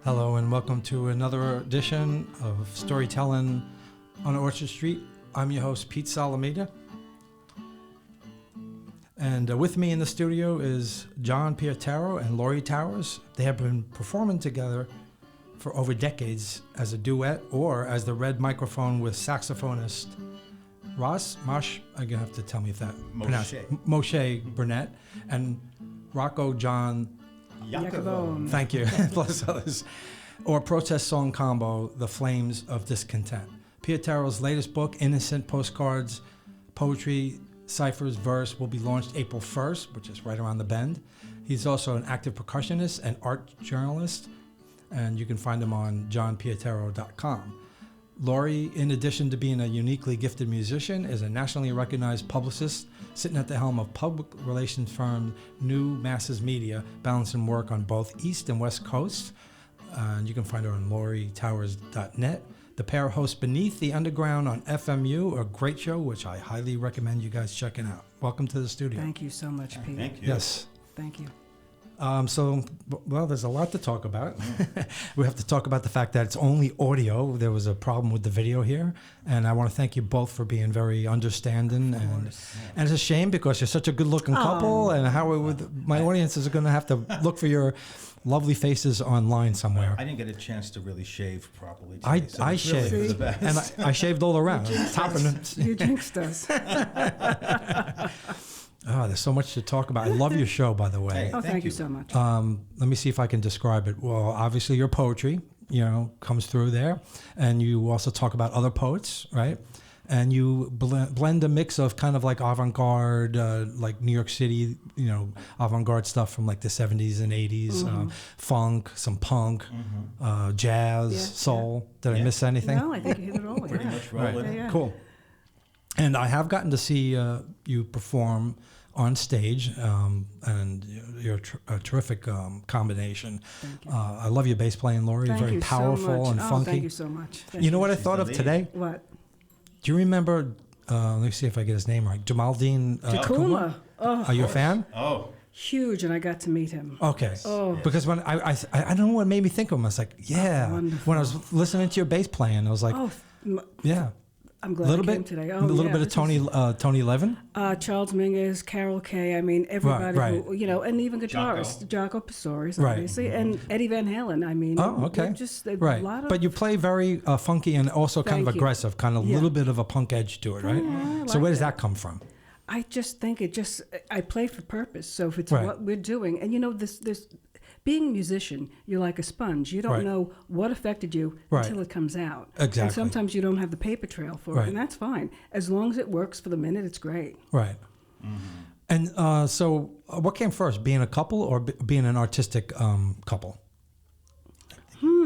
Hello and welcome to another edition of Storytelling on Orchard Street. I'm your host, Pete Salameda. And with me in the studio is John Pietaro and Laurie Towers. They have been performing together for over decades as a duet or as the red microphone with saxophonist Moshe, I'm going to have to tell me if that Moshe Burnett and Rocco John Iacovone. Thank you. Plus others. Or protest song combo, The Flames of Discontent. Pietaro's latest book, Innocent Postcards, Poetry, Ciphers, Verse, will be launched April 1st, which is right around the bend. He's also an active percussionist and art journalist, and you can find him on johnpietaro.com. Laurie, in addition to being a uniquely gifted musician, is a nationally recognized publicist sitting at the helm of public relations firm New Masses Media, balancing work on both East and West Coasts. And you can find her on laurietowers.net. The pair hosts Beneath the Underground on FMU, a great show, which I highly recommend you guys checking out. Welcome to the studio. Thank you so much, Pete. Thank you. Yes. Thank you. Well, there's a lot to talk about. We have to talk about the fact that it's only audio. There was a problem with the video here, and I want to thank you both for being very understanding. And it's a shame because you're such a good-looking couple, and my audiences are going to have to look for your lovely faces online somewhere. I didn't get a chance to really shave properly today, I so it's really shaved, for the best. and I shaved all around. You jinxed us. Oh, there's so much to talk about. I love your show, by the way. Oh, thank you so much. Let me see if I can describe it. Well, obviously your poetry, comes through there. And you also talk about other poets, right? And you blend a mix of kind of like avant-garde, like New York City, avant-garde stuff from like the 70s and 80s, funk, some punk, jazz, soul. Did I miss anything? No, I think you hit it all. Pretty much rolling. Yeah. Cool. And I have gotten to see you perform on stage, and you're a terrific combination. Thank you. I love your bass playing, Laurie. Thank Very you powerful so much. and funky. Thank you so much. You know what I She's thought the of lead. today? What? Do you remember, let me see if I get his name right, Jamaldeen Takuma. Oh, Are you a fan? Oh, huge, and I got to meet him. Okay. Oh. Because when I don't know what made me think of him. I was like, yeah. Wonderful. When I was listening to your bass playing, I was like, yeah. I'm glad you came today. A little bit of Tony Levin. Charles Mingus, Carol Kay. I mean, everybody Right. who, and even guitarist, Jaco Pastorius, Right. obviously, and Eddie Van Halen. I mean, just a lot of... But you play very funky and also kind of Thank you. aggressive, kind of a little bit of a punk edge to it, right? I So like where does that come from? I just think I play for purpose. So if it's Right. what we're doing, and this being a musician, you're like a sponge. You don't Right. know what affected you Right. until it comes out. Exactly. And sometimes you don't have the paper trail for Right. it, and that's fine. As long as it works for the minute, it's great. Right. And so what came first, being a couple or being an artistic couple?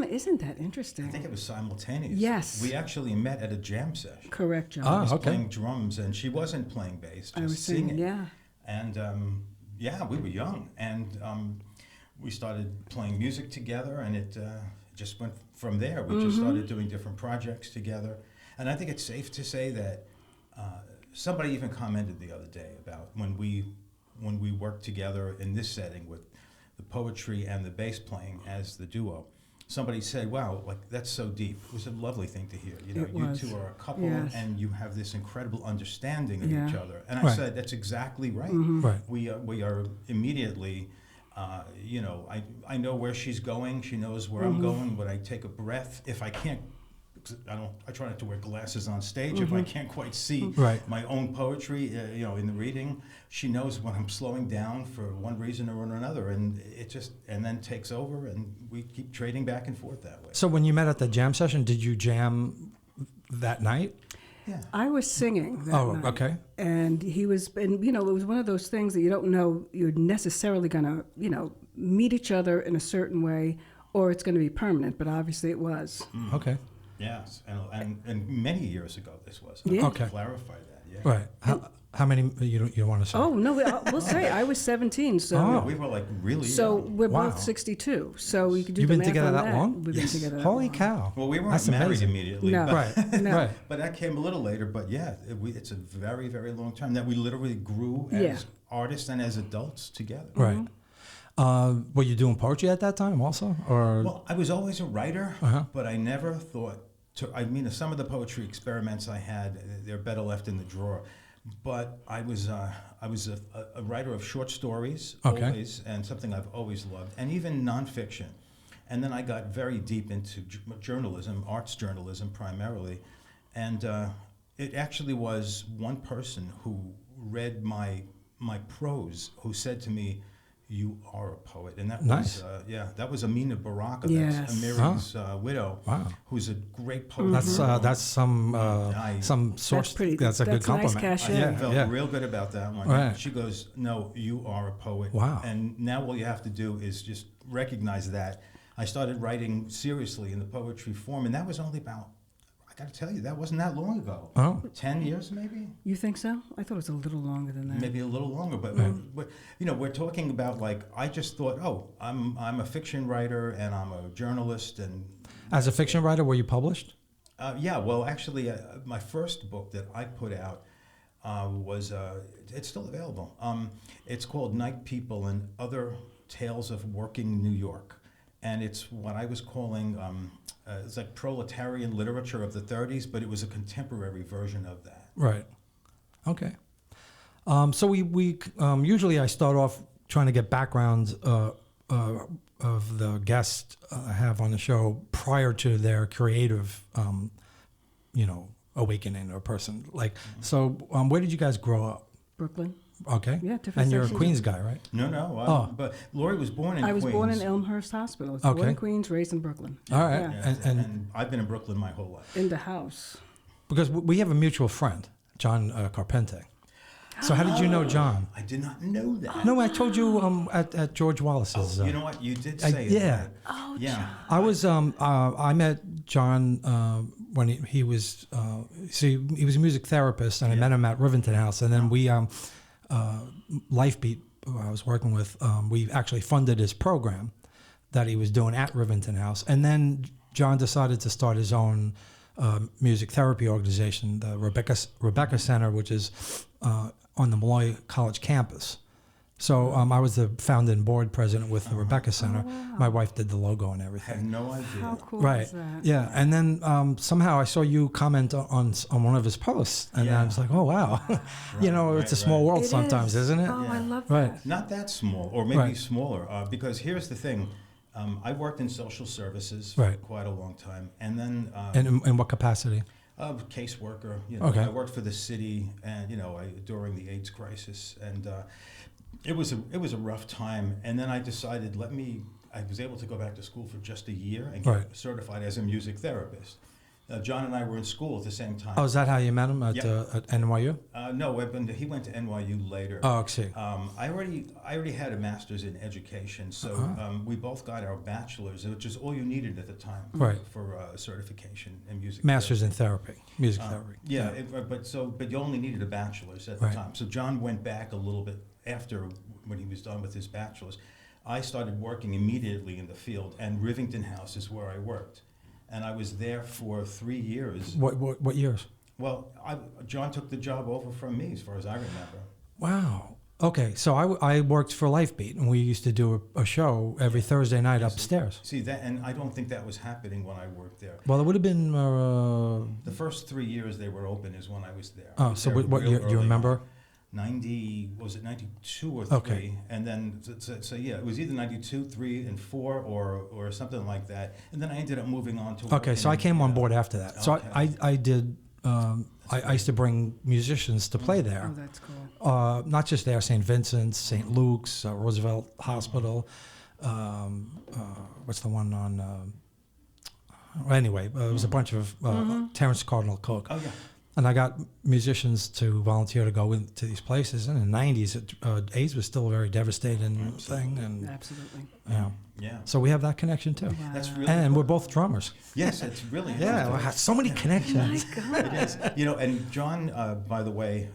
Isn't that interesting? I think it was simultaneous. Yes. We actually met at a jam session. Correct, John. I was okay. playing drums, and she wasn't playing bass, just I was singing. singing, yeah. And, we were young, and we started playing music together, and it just went from there. We just started doing different projects together. And I think it's safe to say that somebody even commented the other day about when we worked together in this setting with the poetry and the bass playing as the duo. Somebody said, wow, like that's so deep. It was a lovely thing to hear. It You was. two are a couple, Yes. and you have this incredible understanding of Yeah. each other. And I Right. said, that's exactly right. Right. We are immediately, I know where she's going. She knows where I'm going. When I take a breath, if I can't, I try not to wear glasses on stage. If I can't quite see Right. my own poetry, in the reading, she knows when I'm slowing down for one reason or another, and and then takes over, and we keep trading back and forth that way. So when you met at the jam session, did you jam that night? Yeah. I was singing that night. Okay. And he was, and it was one of those things that you don't know you're necessarily going to, meet each other in a certain way, or it's going to be permanent, but obviously it was. Okay. Yes, and many years ago this was. Yeah. I Okay. can clarify that. Yeah. Right. How many, you don't want to say? Oh, no, we'll say I was 17, so... Oh. We were like really So young. we're Wow. both 62, so you could do You've the been math together on that long? We've Yes. been together that Holy long. cow. Well, we weren't That's married amazing. immediately. No. But, Right. No. Right. but that came a little later. But yeah, it's a very, very long time that we literally grew as Yeah. artists and as adults together. Right. Were you doing poetry at that time also, or? Well, I was always a writer, Uh-huh. but I never thought to. I mean, some of the poetry experiments I had, they're better left in the drawer. But I was a writer of short stories, Okay. always, and something I've always loved, and even nonfiction. And then I got very deep into journalism, arts journalism primarily, and it actually was one person who read my prose who said to me, "You are a poet," and that Nice. was that was Amina Baraka, Yes. that's Amiri's widow, Wow. who's a great poet. That's some source. That's a good that's a nice compliment. cachet. I felt yeah. real good about that one. Right. She goes, "No, you are a poet." Wow. And now all you have to do is just recognize that. I started writing seriously in the poetry form, and that was only about, I got to tell you, that wasn't that long ago. Oh. 10 years maybe? You think so? I thought it was a little longer than that. Maybe a little longer, but we're talking about, like, I just thought, I'm a fiction writer and I'm a journalist, and As a fiction writer, were you published? well, actually, my first book that I put out was, it's still available. It's called Night People and Other Tales of Working New York. And it's what I was calling, it's like proletarian literature of the 30s, but it was a contemporary version of that. Right. Okay. So we usually I start off trying to get backgrounds of the guests I have on the show prior to their creative, awakening or person. Like, so where did you guys grow up? Brooklyn. Okay. Yeah, different And you're a sections. Queens guy, right? No, but Laurie was born in I was Queens. born in Elmhurst Hospital. I was born Okay. in Queens, raised in Brooklyn. All right. Yeah. And I've been in Brooklyn my whole life. In the house. Because we have a mutual friend, John Carpente. So how did you know John? I did not know that. No, I told you at George Wallace's. You know what? You did say it. yeah. Oh, Yeah. I was I met John when he was he was a music therapist, and I met him at Rivington House, and then we Lifebeat, who I was working with, we actually funded his program that he was doing at Rivington House, and then John decided to start his own music therapy organization, the Rebecca Center, which is on the Malloy College campus. So I was the founder and board president with the Rebecca Center. Oh, wow. My wife did the logo and I had everything. no idea. How cool Right. is that? Yeah. And then somehow I saw you comment on one of his posts, and I was like, oh wow, it's a small world It sometimes, is. isn't it? Oh, I Yeah. love Right. that. Not that small, or maybe Right. smaller, because here's the thing. I worked in social services for Right. quite a long time, and then And in what capacity? caseworker. Okay. I worked for the city, and during the AIDS crisis, and it was a rough time. And then I decided, I was able to go back to school for just a year and get Right. certified as a music therapist. John and I were in school at the same time. Oh, is that how you met him at NYU? No, he went to NYU later. Oh, I see. I already had a master's in education, so we both got our bachelor's, which is all you needed at the time Right. for certification in music. Master's therapy. in therapy, music therapy. But you only needed a bachelor's at Right. the time. So John went back a little bit after when he was done with his bachelor's. I started working immediately in the field, and Rivington House is where I worked, and I was there for 3 years. What years? Well, John took the job over from me, as far as I remember. Wow. Okay, so I worked for Lifebeat, and we used to do a show every Thursday night upstairs. See that, and I don't think that was happening when I worked there. Well, it would have been. The first 3 years they were open is when I was there. Oh, so what year do you remember? 92 or 3? Okay. And then, so yeah, it was either 92, 3, and 4, or something like that. And then I ended up moving on to. Okay, so I came on board after that. So Okay. I did. I used to bring musicians to play there. Oh, that's cool. Not just there, St. Vincent's, St. Luke's, Roosevelt Hospital. What's the one on? Anyway, it was a bunch of Terrence Cardinal Cook. Oh yeah. And I got musicians to volunteer to go into these places. And in the 90s, AIDS was still a very devastating thing. And Absolutely. Yeah. so we have that connection too. Wow. That's really. And cool. we're both drummers. Yes, it's really. Yeah, interesting. we have so many connections. It is. And John, by the way,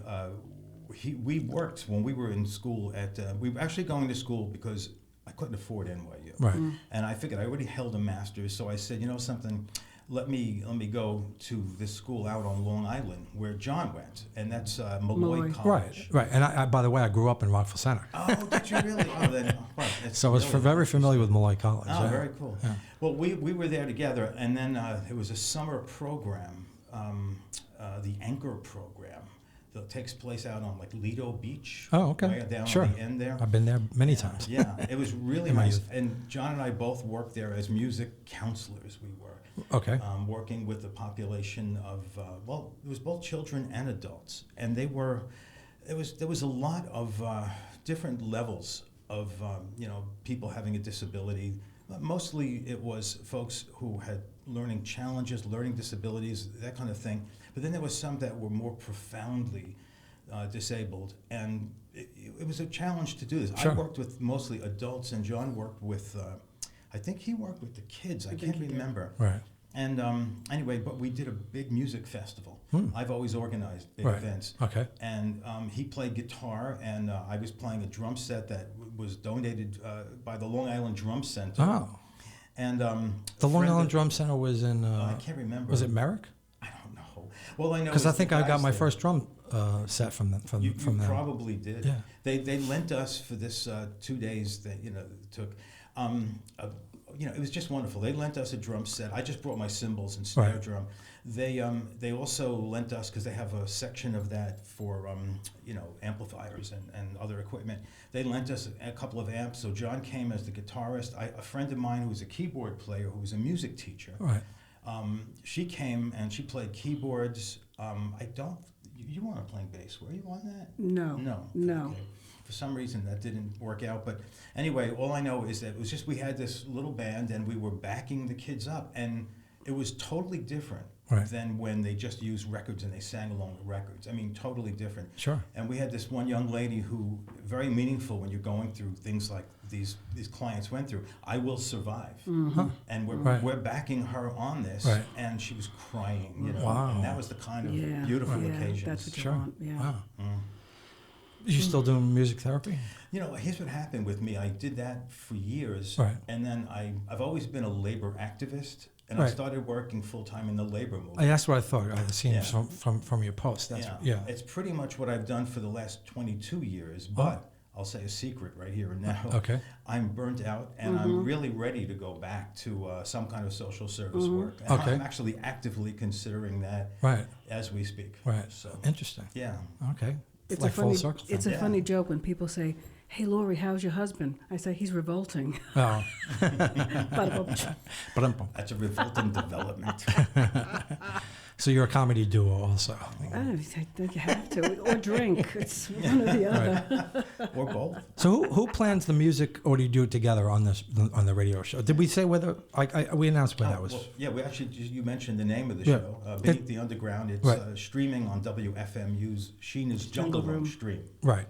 we worked when we were in school we were actually going to school because I couldn't afford NYU. Right. And I figured I already held a master's, so I said, something, let me go to this school out on Long Island where John went, and that's Malloy Malloy. College. Right. And I, by the way, I grew up in Rockville Center. Oh, did you really? Oh, then, well, it's So I was really very familiar with Malloy College. Oh, yeah. very cool. Yeah. Well, we were there together, and then there was a summer program, the Anchor program, that takes place out on like Lido Beach. Oh, okay. Way down Sure. on the end there. I've been there many times. Yeah, it was really In my nice. youth. And John and I both worked there as music counselors. We were Okay. working with the population of it was both children and adults, and there was a lot of different levels of people having a disability. Mostly it was folks who had learning challenges, learning disabilities, that kind of thing. But then there was some that were more profoundly disabled, and it was a challenge to do this. Sure. I worked with mostly adults, and John worked with, I think he worked with the kids. I can't remember. Right. And anyway, but we did a big music festival. I've always organized big Right. events. Okay. And he played guitar, and I was playing a drum set that was donated by the Long Island Drum Center. Oh. And The Long Island Drum Center was in. I can't remember. Was it Merrick? I don't know. Well, I know Because I it's think the I got guys my there. first drum set from them. You them. probably did. Yeah. They lent us for this 2 days that it took. It was just wonderful. They lent us a drum set. I just brought my cymbals and snare Right. drum. They also lent us, because they have a section of that for amplifiers and other equipment. They lent us a couple of amps. So John came as the guitarist. A friend of mine who was a keyboard player, who was a music teacher. Right. She came and she played keyboards. You weren't playing bass, were you on that? No. No. Okay. For some reason that didn't work out. But anyway, all I know is that it was just we had this little band and we were backing the kids up. And it was totally different Right. than when they just used records and they sang along the records. I mean, totally different. Sure. And we had this one young lady who, very meaningful when you're going through things like these clients went through. I will survive, and we're backing her on this, Right. and she was crying. Wow. And that was the kind of Yeah. beautiful Yeah, occasion. that's what you Sure. want. Yeah. Wow. You still doing music therapy? Here's what happened with me. I did that for years, Right. and then I've always been a labor activist, and I Right. started working full time in the labor movement. That's what I thought. I seen Yeah. from your post. That's yeah. It's pretty much what I've done for the last 22 years, but I'll say a secret right here and now. Okay. I'm burnt out, and I'm really ready to go back to some kind of social service work. And Okay. I'm actually actively considering that Right. as we speak. Right. So, Interesting. yeah. Okay. It's like a funny, full circle. it's thing. a funny joke when people say, "Hey, Laurie, how's your husband?" I say, "He's revolting." Oh. Ba-da-bum. But That's a revolting development. so you're a comedy duo also. I think you have to, or drink. It's one or the other. Or both. So who plans the music, or do you do it together on the radio show? Did we say whether we announced where that was? Well, yeah, we actually you mentioned the name of the Yeah. show, Beneath the Underground. It's Right. streaming on WFMU's Sheena's Jungle Room stream. Right.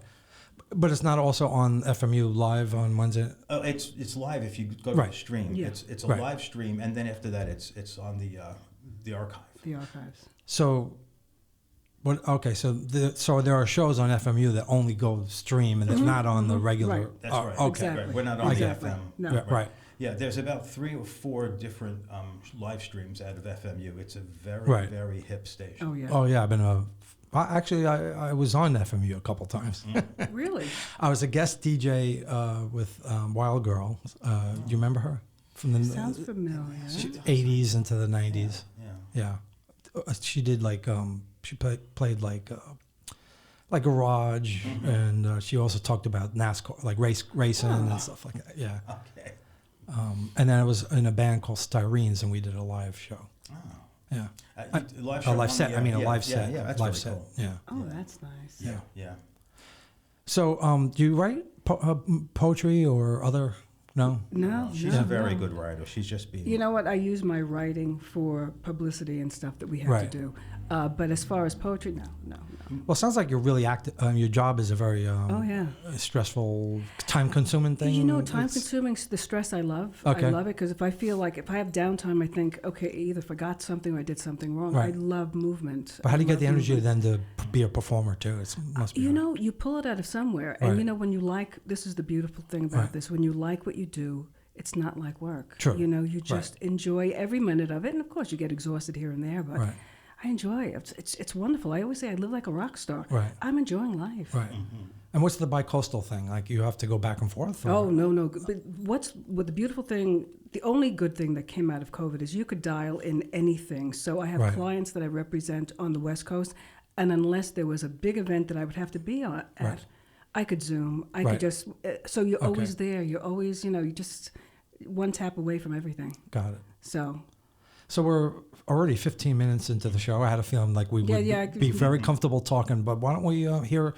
But it's not also on FMU live on Wednesday. It's live if you go to Right. the stream. Yeah. It's a Right. live stream, and then after that, it's on the archive. The archives. So, what? Okay, so there are shows on FMU that only go stream, and it's not on the regular. Right. That's right. Okay. Exactly. Right. We're not on Exactly. FM. No. Yeah, right. Yeah, there's about 3 or 4 different live streams out of FMU. It's a very, Right. very hip station. Oh yeah. Oh yeah, I've been I was on FMU a couple times. Really? I was a guest DJ with Wild Girl. Do you remember her from the Sounds familiar. 80s into the 90s? Yeah. Yeah, she did she played like garage, and she also talked about NASCAR, like racing and stuff like that. Yeah. Okay. And then I was in a band called Styrenes, and we did a live show. Oh. Yeah. Live A show live on set. the I mean, air. a Yeah, live set. Yeah, that's live very set. cool. Yeah. Oh, that's nice. Yeah. Yeah. So, do you write poetry or other? No. No, She's no, a very no. good writer. She's just being. You know what? I use my writing for publicity and stuff that we have Right. to do. But as far as poetry, no. Well, it sounds like you're really active. Your job is a very Oh yeah. stressful, time-consuming thing. You know, It's- time-consuming the stress I love. Okay. I love it because if I have downtime, I think, okay, I either forgot something or I did something wrong. Right. I love movement. But how do you I get the love energy movement. then to be a performer too? It must be. You hard. know, you pull it out of somewhere. Right. And you know, when you like, this is the beautiful thing about Right. this, when you like what you do, it's not like work. True. You know, you just enjoy every minute of it, and of course you get exhausted here and there, but I enjoy it. It's wonderful. I always say I live like a rock star. Right. I'm enjoying life. Right. And what's the bi-coastal thing? Like, you have to go back and forth? Or? Oh, no. But what the beautiful thing, the only good thing that came out of COVID is you could dial in anything. So I have clients that I represent on the West Coast, and unless there was a big event that I would have to be at, I could Zoom. I could just, so you're always there. You're always, you're just one tap away from everything. Got it. So we're already 15 minutes into the show. I had a feeling like we would be very comfortable talking, but why don't we hear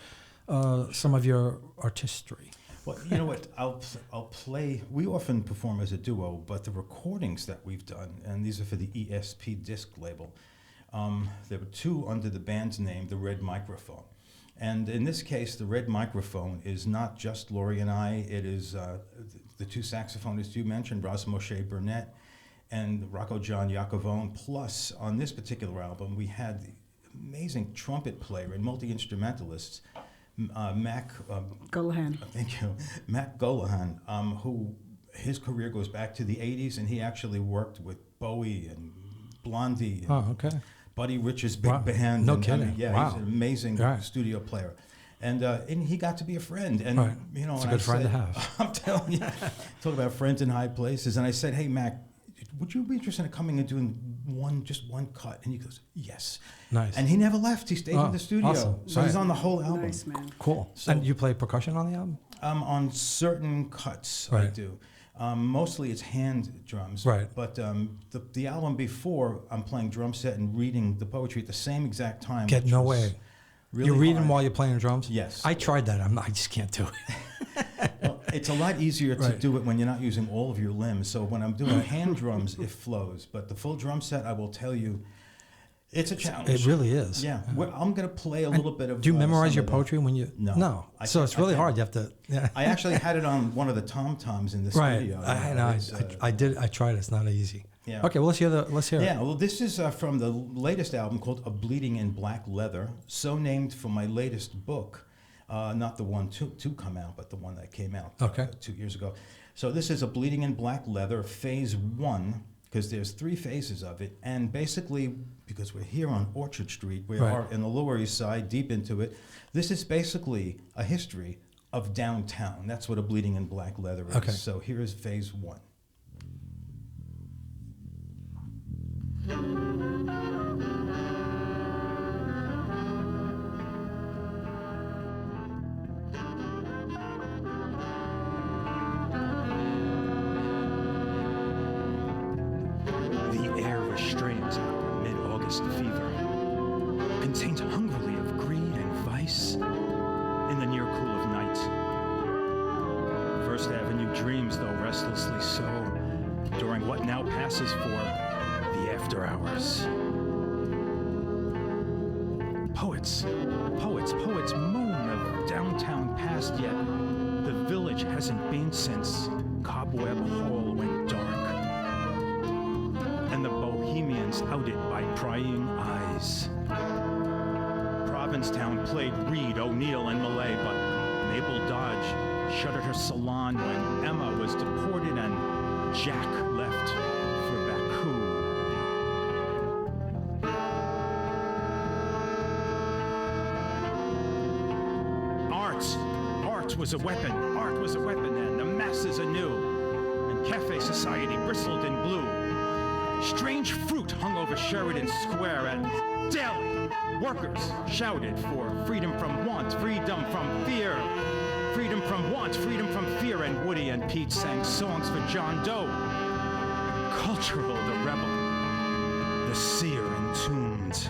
some of your artistry? Well, you know what? I'll play. We often perform as a duo, but the recordings that we've done, and these are for the ESP disc label, there were 2 under the band's name, the Red Microphone. And in this case, the Red Microphone is not just Laurie and I. It is the 2 saxophonists you mentioned, Moshe, Burnett, and Rocco John Iacovone. Plus, on this particular album, we had the amazing trumpet player and multi-instrumentalist, Mac Golahan. Thank you, Mac Golahan, who his career goes back to the 80s, and he actually worked with Bowie and Blondie and Buddy Rich's big band. No kidding. He's an amazing studio player. And he got to be a friend. And, it's a good friend to have. I'm telling you, talk about friends in high places. And I said, hey, Mac, would you be interested in coming and doing just one cut? And he goes, yes. Nice. And he never left. He stayed in the studio. Awesome. So he's on the whole album. Nice, man. Cool. So, and you play percussion on the album? On certain cuts, I do. Mostly it's hand drums. Right. But the album before, I'm playing drum set and reading the poetry at the same exact time. Get no way. Really you're reading hard. while you're playing drums? Yes. I tried that. I just can't do it. Well, it's a lot easier to do it when you're not using all of your limbs. So when I'm doing hand drums, it flows. But the full drum set, I will tell you, it's a challenge. It really is. Yeah. I'm going to play a little bit of... Do you memorize your poetry when you... No. So it's really hard. You have to... Yeah. I actually had it on one of the tom-toms in the studio. I did. I tried it. It's not easy. Yeah. Okay, well, let's hear it. Yeah, well, this is from the latest album called A Bleeding in Black Leather, so named for my latest book, not the one to come out, but the one that came out 2 years ago. So this is A Bleeding in Black Leather, Phase 1, because there's 3 phases of it, and basically, because we're here on Orchard Street, we are in the Lower East Side, deep into it, this is basically a history of downtown. That's what A Bleeding in Black Leather is. Okay. So here is Phase 1. The air restrains our mid-August fever, contains hungrily of greed and vice in the near cool of night. First Avenue dreams, though restlessly so, during what now passes for the after hours. Poets moan of downtown past, yet the village hasn't been since Cobweb Hall went dark, and the bohemians outed by prying eyes. Provincetown played Reed, O'Neill, and Millay, but Mabel Dodge shuttered her salon when Emma was deported and Jack left for Baku. Art was a weapon, and the masses anew, and cafe society bristled in blue. Strange fruit hung over Sheridan Square, and daily workers shouted for freedom from want, freedom from fear, freedom from want, freedom from fear, and Woody and Pete sang songs for John Doe. Cultural the rebel, the seer entombed.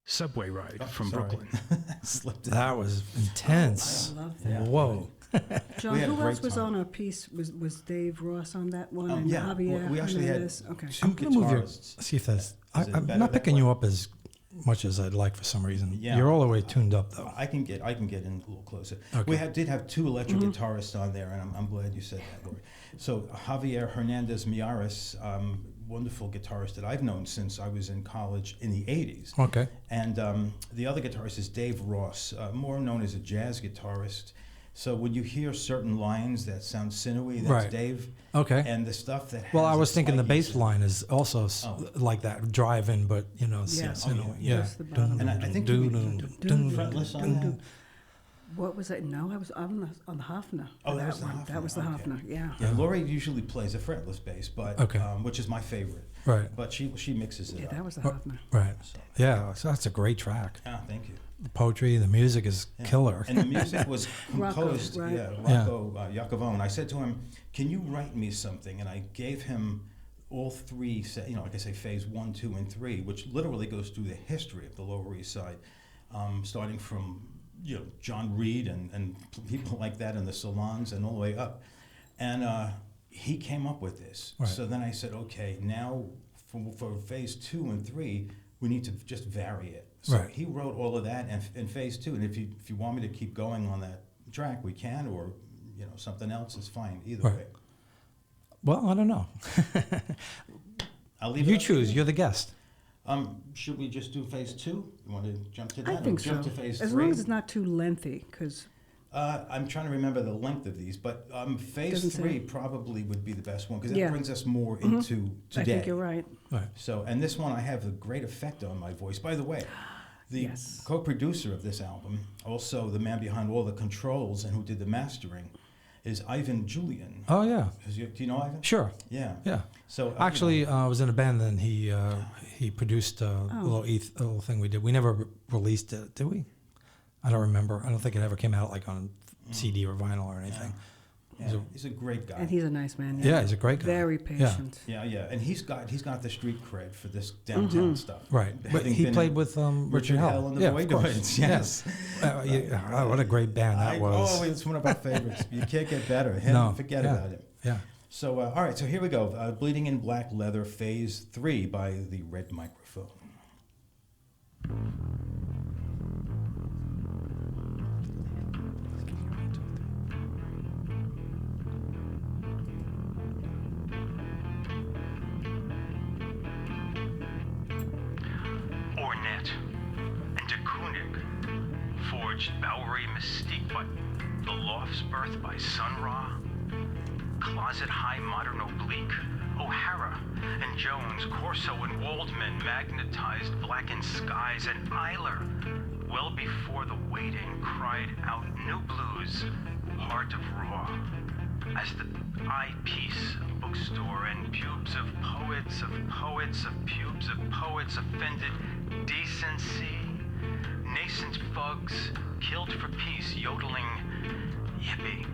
Subway ride from Brooklyn. That was intense. I love that. Whoa. John, who else was on our piece? Was Dave Ross on that one? And yeah, Javier we actually had Hernandez? Okay. two guitarists. See if that's... I'm not picking you up as much as I'd like for some reason. Yeah. You're all the way tuned up, though. I can get in a little closer. Okay. We did have two electric guitarists on there, and I'm glad you said that, Laurie. So Javier Hernandez Miares, wonderful guitarist that I've known since I was in college in the 80s. Okay. And the other guitarist is Dave Ross, more known as a jazz guitarist. So when you hear certain lines that sound sinewy, that's Right. Dave. Okay. And the stuff that Well, has I a was thinking the slight bass ease in it. line is also like that, drive-in, but, Yeah. yeah. Just the bottom. And I think fretless on that. What was it? No, I was on the Hafner. Oh, that was the one. Hafner, That was the okay. Hafner, yeah. Yeah, Laurie usually plays a fretless bass, but Okay. which is my favorite. Right. But she mixes it Yeah, up. that was the Hafner. Right. So, Yeah, so that's a great track. thank you. The poetry, the music is Yeah. killer. And the music was Rocco, composed, right? Rocco Iacovone. I said to him, "Can you write me something?" And I gave him all three, like I say, phase 1, 2, and 3, which literally goes through the history of the Lower East Side, starting from John Reed and people like that in the salons and all the way up. And he came up with this. Right. So then I said, okay, now for phase 2 and 3, we need to just vary it. So Right. he wrote all of that in phase 2. And if you want me to keep going on that track, we can, or something else is fine. Either Right. way, Well, I don't know. I'll leave. You it up to choose. You're the guest. Should we just do phase 2? You want to jump to that? I think or jump so. to phase As 3? long as it's not too lengthy, because I'm trying to remember the length of these, but phase Doesn't 3 say. probably would be the best one because that Yeah. brings us more into I today. think you're right. Right. So, and this one I have a great effect on my voice. By the way, the Yes. co-producer of this album, also the man behind all the controls and who did the mastering, is Ivan Julian. Oh, yeah. Do you know Ivan? Sure. Yeah. Yeah. So Actually, I was in a band, and he produced a Oh. little thing we did. We never released it, did we? I don't remember. I don't think it ever came out like on CD or vinyl or anything. yeah, he's a great guy. And he's a nice man. Yeah, he's a great guy. Very Yeah. patient. Yeah, and he's got the street cred for this downtown stuff. Right. But Having he been played in with Richard Hell. and the Yeah, of Void course. Voids. Yes. Yeah. What a great band that was. Oh, it's one of our favorites. You can't get better. Him, No, forget yeah. about him. Yeah. So, all right, so here we go. Bleeding in Black Leather, Phase 3 by the Red Microphone. Burnett and de Kooning forged Bowery mystique, but the loft's birth by Sun Ra, closet high modern oblique, O'Hara and Jones, Corso and Waldman magnetized blackened skies, and Eiler, well before the waiting, cried out new blues, heart of raw, as the eyepiece bookstore and pubes of poets of poets of pubes of poets offended decency, nascent fugs killed for peace, yodeling yippee.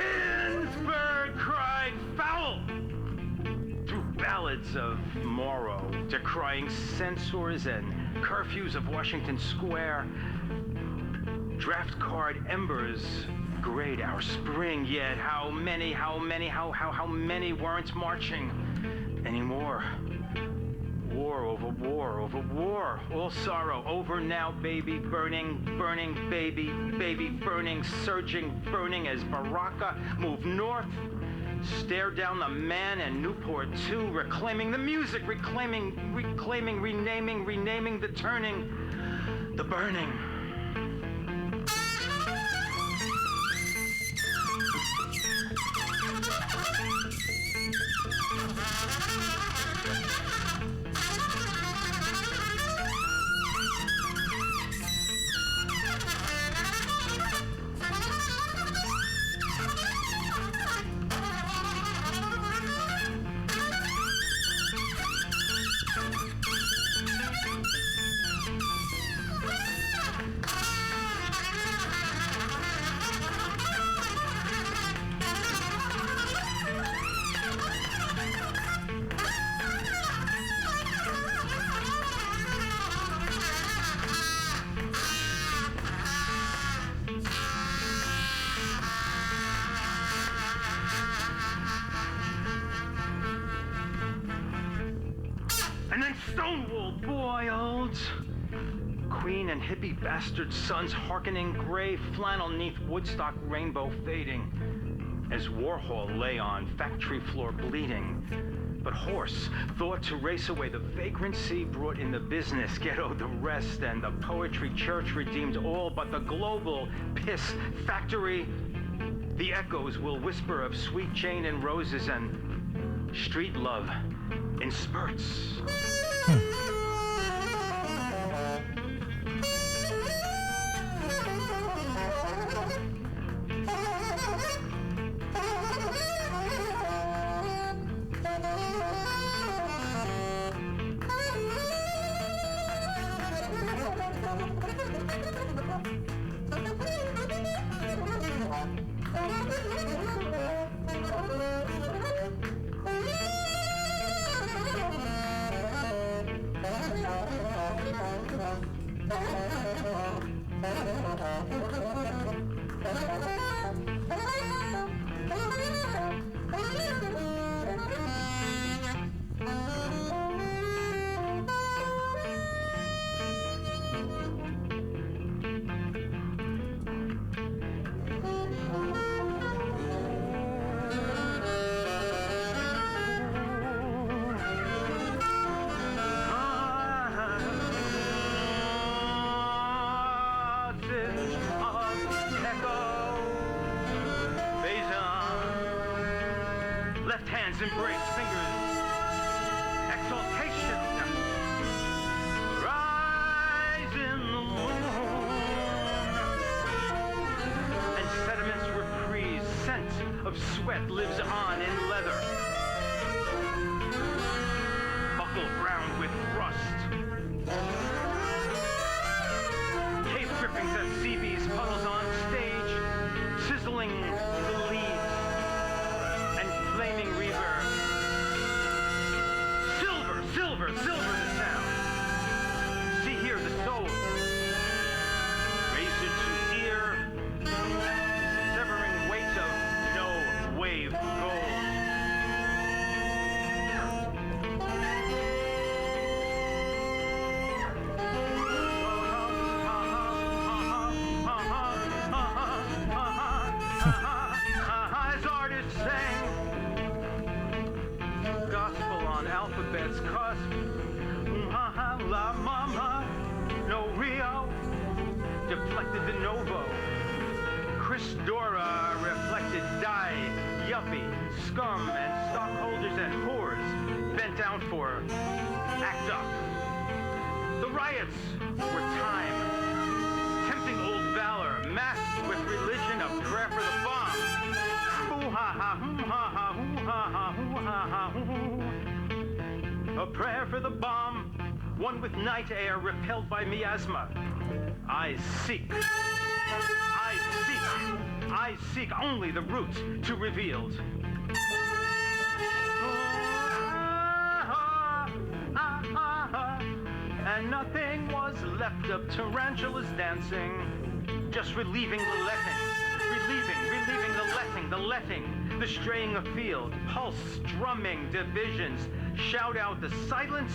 Ginsburg cried foul through ballads of Morrow, decrying censors and curfews of Washington Square. Draft card embers grade our spring, yet how many weren't marching anymore? War over war over war, all sorrow over now, baby, burning, burning, baby, baby, burning, surging, burning as Baraka moved north. Stare down the man and Newport too, reclaiming the music, renaming, the turning, the burning. And then Stonewall boiled. Queen and hippie bastard sons hearkening, gray flannel neath Woodstock rainbow fading, as Warhol lay on factory floor bleeding. But horse thought to race away the vagrancy brought in the business, ghetto the rest, and the poetry church redeemed all but the global piss factory. The echoes will whisper of sweet Jane and roses and street love in spurts. Embrace fingers, exaltation, rise in the moon, and sediments reprise, scent of sweat lives on in leather, buckle brown with rust, cave drippings as CB's puddles on stage, sizzling the leaves, and flaming reverb. Silver the sound. See here the soul. Razor to ear. Severing weight of no wave gold. As artists sang. Gospel on alphabet's cusp. La mama, no Rio, deflected de novo. Chris Dora reflected die, yuppie, scum, and stockholders and whores bent down for act up. The riots were time, tempting old valor, masked with religion, a prayer for the bomb. Hoo ha ha, hoo ha ha, hoo ha ha, hoo ha ha, hoo. A prayer for the bomb, one with night air repelled by miasma. I seek only the root to revealed. And nothing was left of tarantulas dancing, just relieving the letting, relieving the letting, the straying afield, pulse drumming divisions, shout out the silence.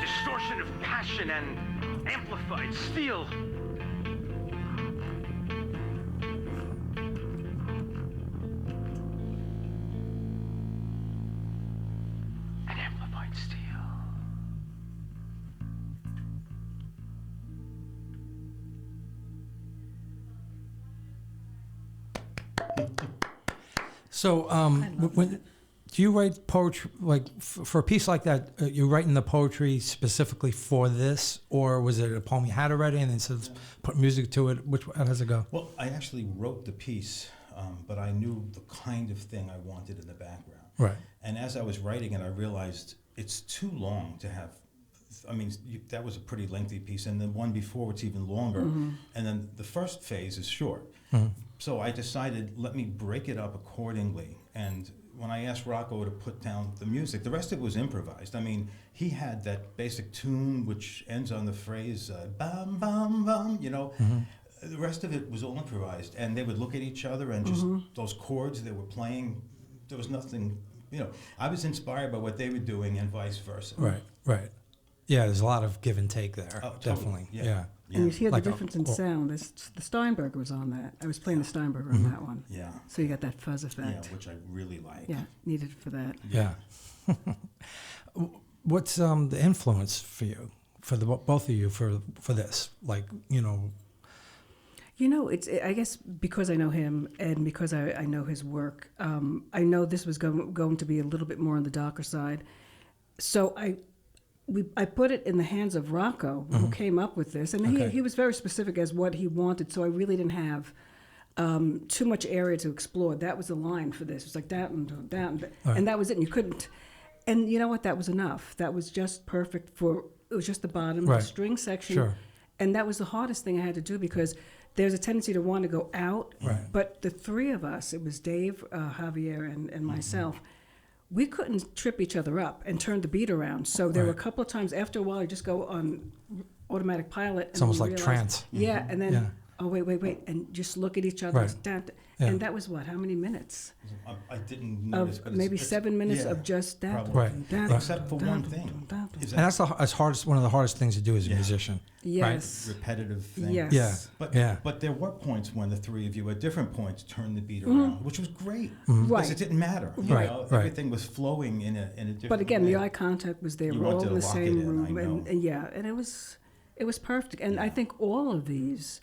Distortion of passion and amplified steel. And amplified steel. So, do you write poetry, like, for a piece like that, you're writing the poetry specifically for this, or was it a poem you had already and then said, let's put music to it? How does it go? Well, I actually wrote the piece, but I knew the kind of thing I wanted in the background. Right. And as I was writing it, I realized it's too long to have. I mean, that was a pretty lengthy piece, and the one before it's even longer, and then the first phase is short. So I decided, let me break it up accordingly, and when I asked Rocco to put down the music, the rest of it was improvised. I mean, he had that basic tune which ends on the phrase bam bam bam. You know, the rest of it was all improvised, and they would look at each other and just those chords they were playing. There was nothing. You know, I was inspired by what they were doing, and vice versa. Right. Yeah, there's a lot of give and take there. Oh, totally. Definitely. Yeah. And you hear Like the difference in sound. The Steinberg was on that. I was playing the Steinberg on that one. Yeah. So you got that fuzz effect. Yeah, which I really like. Yeah, needed for that. Yeah. What's the influence for you, for the both of you, for this? Like, you know. You know, I guess because I know him and because I know his work, I know this was going to be a little bit more on the darker side. So I put it in the hands of Rocco, who came up with this, and he was very specific as what he wanted. So I really didn't have too much area to explore. That was the line for this. It was like down, and that was it. And you couldn't. And you know what? That was enough. That was just perfect for. It was just the bottom, the string section, and that was the hardest thing I had to do because there's a tendency to want to go out. But the three of us, it was Dave, Javier, and myself. We couldn't trip each other up and turn the beat around. So there were a couple of times after a while, you just go on automatic pilot. It's almost like trance. Yeah, and then, oh, wait, and just look at each other. And that was what, how many minutes? I didn't notice, but maybe 7 minutes of just that. Except for one thing. And that's one of the hardest things to do as a musician. Yes. Right? Repetitive thing. Yes. Yeah. But there were points when the three of you at different points turned the beat around, which was great. Right. Because it didn't matter. You know, everything was flowing in a different But again, way. the eye contact was there. You We're all wanted in the to lock same it in, room. I know. And it was perfect. And I think all of these,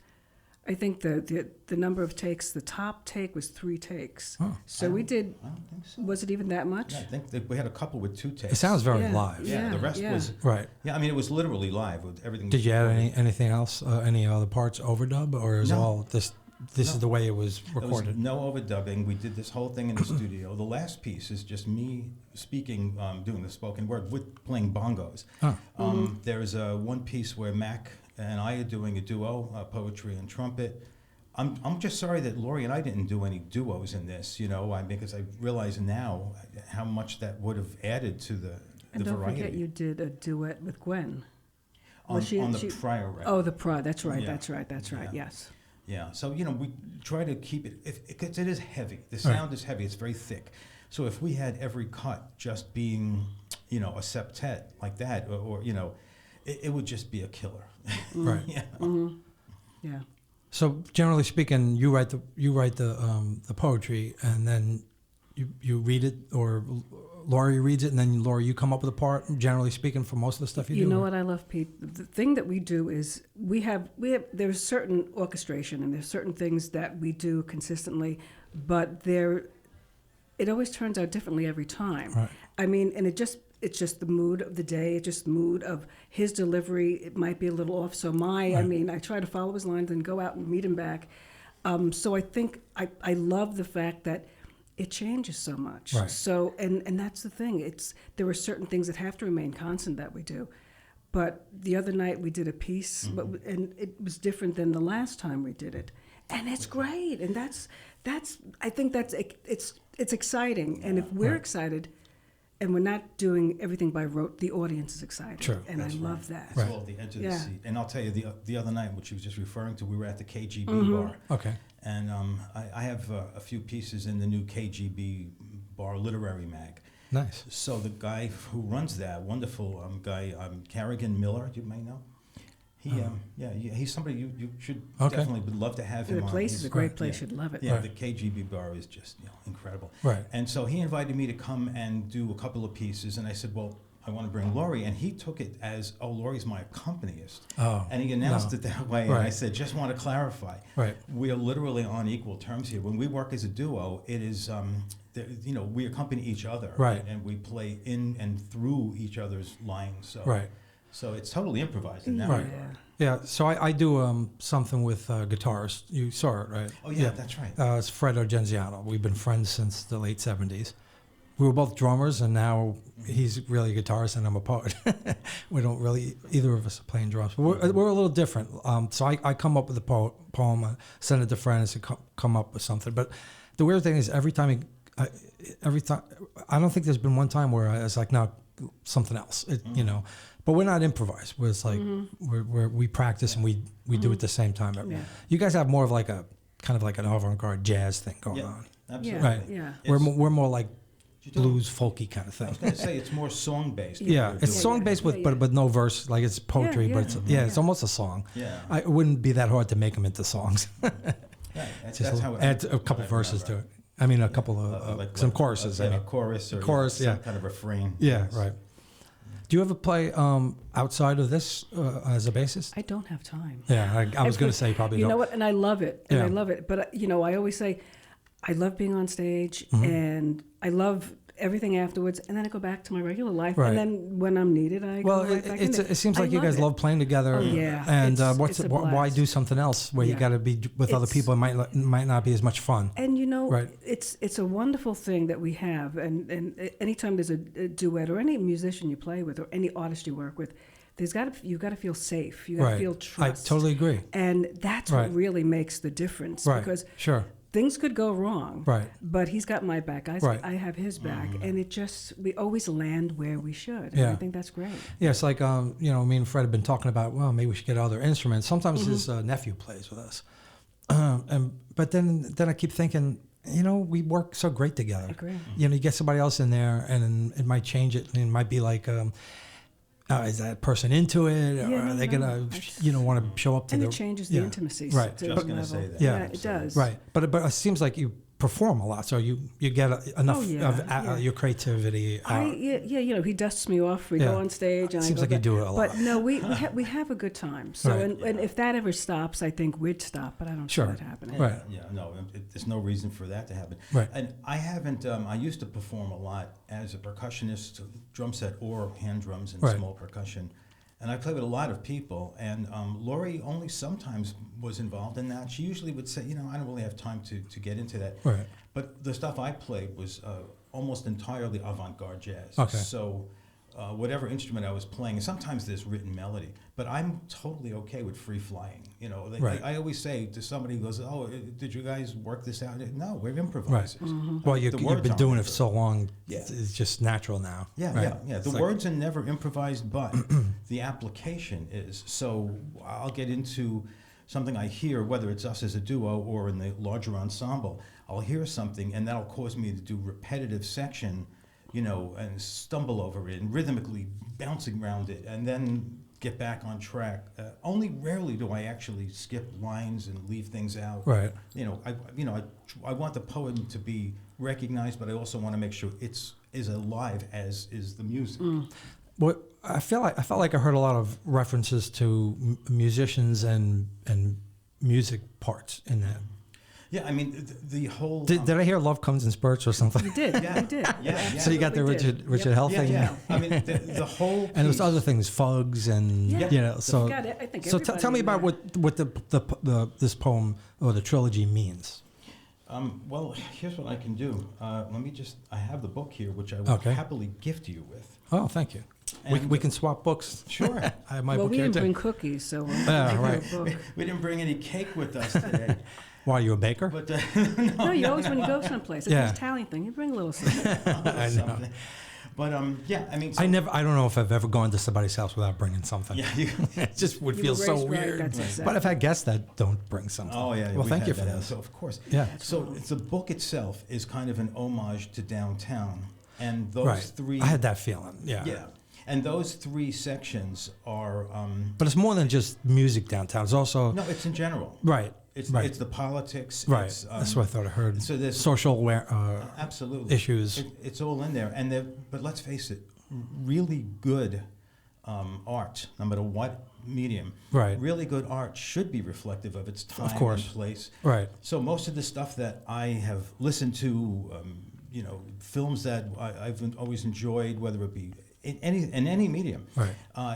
I think the number of takes, the top take was 3 takes. So we did, I don't think so. Was it even that much? Yeah, I think that we had a couple with 2 takes. It sounds very live. Yeah, the rest was... Right. Yeah, I mean, it was literally live. With everything. Did you add anything else, any other parts overdub, or is all this is the way it was recorded? There was no overdubbing. We did this whole thing in the studio. The last piece is just me speaking, doing the spoken word with playing bongos. There's one piece where Mac and I are doing a duo, poetry and trumpet. I'm just sorry that Laurie and I didn't do any duos in this, you know, because I realize now how much that would have added to the And don't variety. forget you did a duet with Gwen. On the prior record. Oh, the prior. That's right. Yeah. That's right. Yeah. Yes. Yeah, so, you know, we try to keep it, because it is heavy. The sound is heavy. It's very thick. So if we had every cut just being, you know, a septet like that, or you know, it would just be a killer. Right. Yeah. So generally speaking, you write the poetry, and then you read it, or Laurie reads it, and then Laurie, you come up with a part. Generally speaking, for most of the stuff you do. You know what I love, Pete? The thing that we do is we have there's certain orchestration, and there's certain things that we do consistently, but it always turns out differently every time. Right. I mean, and it's just the mood of the day. It's just the mood of his delivery. It might be a little off. So I mean, I try to follow his lines and go out and meet him back. So I think I love the fact that it changes so much. Right. So and that's the thing. There are certain things that have to remain constant that we do. But the other night we did a piece, and it was different than the last time we did it, and it's great. And that's I think that's it's exciting. And if we're excited, and we're not doing everything by rote, the audience is excited. True. And That's I love that. It's all the edge of the seat. And I'll tell you, the other night, which she was just referring to, we were at the KGB bar. Okay. And I have a few pieces in the new KGB bar literary mag. Nice. So the guy who runs that, wonderful guy, Carrigan Miller, you may know. He's somebody you should definitely would love to have him on. The place is a great place. You'd love it. Yeah, the KGB bar is just incredible. Right. And so he invited me to come and do a couple of pieces, and I said, well, I want to bring Laurie, and he took it as, oh, Laurie's my accompanist. Oh, and he announced it that way, and I said, just want to clarify. Right. We are literally on equal terms here. When we work as a duo, it is, we accompany each other. Right. And we play in and through each other's lines. So. Right. So it's totally improvised in that Right. regard. Yeah, so I do something with guitars. You saw it, right? Oh, yeah, that's right. It's Fred Argenziano. We've been friends since the late 70s. We were both drummers, and now he's really a guitarist and I'm a poet. We don't really, either of us are playing drums. But we're a little different. So I come up with a poem, I send it to Fred and say, come up with something. But the weird thing is every time every time. I don't think there's been one time where I was like, no, something else. You know, but we're not improvised. Where it's like we practice and we do it at the same time. Yeah. You guys have more of like a kind of like an avant-garde jazz thing going Yeah, on. absolutely. Right. Yeah. We're more like blues folky kind of I thing. was going to say it's more song-based. Yeah, it's song-based but no verse. Like it's poetry, but it's it's almost a song. Yeah. It wouldn't be that hard to make them into songs. Right. Just add a couple verses to it. I mean, a couple of some choruses. A chorus or chorus, some kind of refrain. Yeah, Yes. right. Do you ever play outside of this as a bassist? I don't have time. Yeah, I was going to say you probably You don't. know what? And I love it. And Yeah. I love it. But, I always say, I love being on stage and I love everything afterwards. And then I go back to my regular life. Right. And then when I'm needed, I go right back in it seems like you guys it. love playing together. Oh, yeah. And It's a why blast. do something else where you Yeah. got to be with other people? It might not be as much fun. And Right. it's a wonderful thing that we have. And anytime there's a duet or any musician you play with or any artist you work with, you got to feel safe. You got to Right. feel trust. I totally agree. And that's Right. what really makes the difference. Right. Because Sure. things could go wrong. Right. But he's got my back. Right. I have his back. And we always land where we should. And Yeah. I think that's great. Yeah, it's like me and Fred have been talking about. Well, maybe we should get other instruments. Sometimes Mm-hmm. his nephew plays with us, but then I keep thinking, we work so great together. I agree. You get somebody else in there, and it might change it. And it might be like, is that person into it? Or Yeah, are they no, gonna, it's- want to show up to And the? it changes the yeah. intimacy. Right. To Just a gonna level. say that. Yeah. It does. Right, but it seems like you perform a lot, so you get enough Oh, yeah, of yeah. your creativity out. He dusts me off. We Yeah. go on stage, and Seems I go like you back. do it a lot. But no, we have a good time. So Right. and if that ever stops, I think we'd stop. But I don't Sure. see that happening. Right. Yeah, no, there's no reason for that to happen. Right. And I haven't, I used to perform a lot as a percussionist, drum set or hand drums and Right. small percussion. And I played with a lot of people, and Laurie only sometimes was involved in that. She usually would say, I don't really have time to get into that. Right. But the stuff I played was almost entirely avant-garde jazz. Okay. So whatever instrument I was playing, and sometimes there's written melody, but I'm totally okay with free flying. Right. I always say to somebody who goes, "Oh, did you guys work this out?" No, we're improvisers. Well, The you've words been aren't doing it for for so long; Yeah. it's just natural now. Yeah, right? yeah. The It's like- words are never improvised, but the application is. So I'll get into something I hear, whether it's us as a duo or in the larger ensemble. I'll hear something, and that'll cause me to do repetitive section, and stumble over it and rhythmically bouncing around it, and then get back on track. Only rarely do I actually skip lines and leave things out. Right. I want the poem to be recognized, but I also want to make sure it's as alive as is the music. What I felt like I heard a lot of references to musicians and music parts in that. Yeah, I mean the whole. Did I hear "Love Comes in Spurts" or something? You did. Yeah. You did. Yeah. So you got the Absolutely did. Richard Yep. Hell Yeah, thing, yeah. I mean the whole. and there's piece- other things, Fugs, and Yeah. So God, I think so tell me everybody about knew what this poem or the trilogy means. Well, here's what I can do. Let me I have the book here, which I will Okay. happily gift you with. Oh, thank you. And- We can swap books. Sure. I have my Well, book we here didn't too. bring cookies, so we'll Yeah, give you right. a book. We didn't bring any cake with us today, Why, you a baker? but No, you always, when you go someplace, it's Yeah. an Italian thing, you bring a little something. I know. something. But yeah, I mean, I don't know if I've ever gone to somebody's house without bringing something. Yeah, It just would You feel were so raised right, weird. that's exactly. But I've had guests that don't bring something. Oh yeah. Well, we've thank had you for that. this. So of course. Yeah. So the book itself is kind of an homage to downtown, and those Right. three. I had that feeling. Yeah. Yeah, and those three sections are. But it's more than just music downtown. It's also No, it's in general. right. It's right. it's the politics. Right. It's, That's what I thought I heard. so there's- social Absolutely. issues. It's all in there, and but let's face it, really good art, no matter what medium. Right. Really good art should be reflective of its time course. and place. Right. So most of the stuff that I have listened to, films that I've always enjoyed, whether it be in any medium, Right.